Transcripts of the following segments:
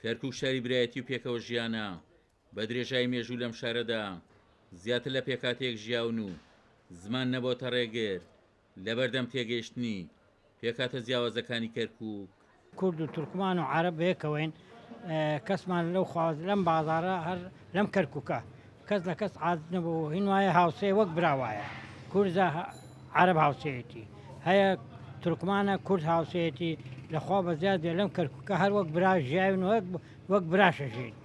کەرکووک شاری برایەتی و پێکەوە ژیانە بە درێژای مێژوو لەم شارەدا زیاتر لە پێکاتێک ژیاون و زمان نەبۆتە ڕێگەر لەبەردەم تێگەیشتنی پێکاتە جیاوازەکانی کەرکووک. کورد و تورکمان و عەرەب بەیەکەوەین، کەسمان لەو خواز لەم بازارە هەر لەم کەرکووکە کەس لە کەس عادت نەبوو، هین وایە هاوسێ وەک براوایە، کوردە عەرەب هاوسەیەتی هەیە، تورکمانە کورد هاوسەیەتی لەخوا بەزیاد بێ لەم کەرکووکە هەر وەک برا ژیاوین وەک براشەژین.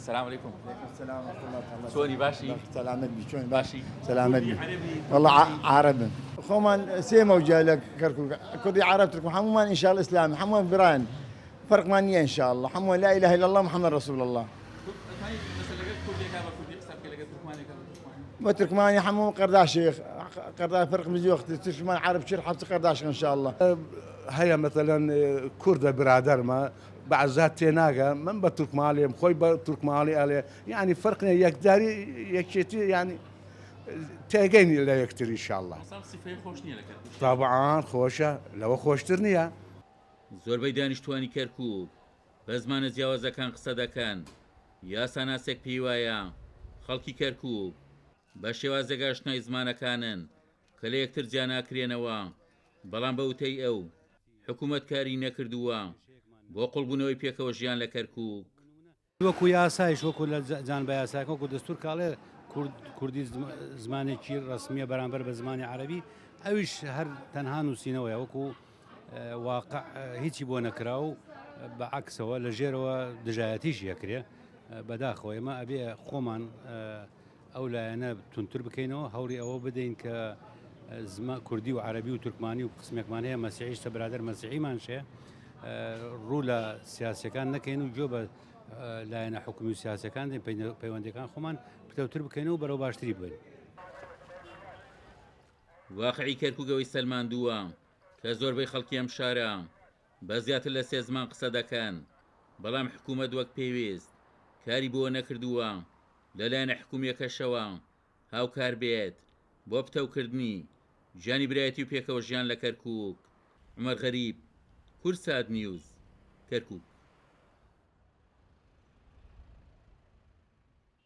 السلام عليكم. السلام ورحمة الله. شلوني باشي؟ سلامت بي شلون باشي. سلامت بي. والله عرب. خومان سيما وجالك كركوك كردي عرب تركم حمومان ان شاء الله اسلام حمومان بران فرق مانية ان شاء الله حمومان لا اله الا الله محمد رسول الله. وتركماني حمو قرداش شيخ قرداش فرق مزي وقت تركمان عرب شير حبس قرداش ان شاء الله. هيا مثلا كرد برادر ما بعد ذات تناقة من بتركمالي مخوي بتركمالي عليه يعني فرقنا يقدر يكشتي يعني تاجين لا يكتر ان شاء الله. طبعا خوشة لو خوشترنيا. زۆربەی دانیشتوانی کەرکووک بە زمانە جیاوازەکان قسە دەکەن، یاساناسێک پێی وایە خەڵکی کەرکووک بە شێوازێک ئاشنای زمانەکانن کە لە یەکتر جیا ناکرێنەوە، بەڵام بە وتەی ئەو حکوومەت کاری نەکردووە بۆ قوڵبوونەوەی پێکەوە ژیان لە کەرکووک. وەکو یاسایش وەکو لە جان بە یاساکە وەکو دەستور کاڵێ کوردی زمانێکی ڕسمیە بەرامبەر بە زمانی عەرەبی، ئەویش هەر تەنها نووسینەوەیە وەکو واقع هیچی بۆ نەکرا و بە عەکسەوە لە ژێرەوە دژایەتیش یەکرێ. بەداخەوە ئێمە ئەبێ خۆمان ئەو لایەنە تونتر بکەینەوە، هەوڵی ئەوە بدەین کە کوردی و عەرەبی و تورکمانی و قسمێکمان هەیە مەسیحیش برادر مەسیحیمان شێ، ڕوو لە سیاسەکان نەکەین و جۆ بە لایەنە حکومی و سیاسەکان دێن پەیوەندیەکان خۆمان پتەوتر بکەینەوە بەرەو باشتری بێن. واقعی کەرکووکەوەی سەلماندووە کە زۆربەی خەڵکی ئەم شارە بە زیاتر لە 3 زمان قسە دەکەن، بەڵام حکوومەت وەک پێویست کاری بۆ نەکردووە لەلایەنە حکومیەکەشەوە هاوکار بێت بۆ پتەوکردنی ژیانی برایەتی و پێکەوە ژیان لە کەرکووک. عومەر غەریب، کورسات نیوز، کەرکووک.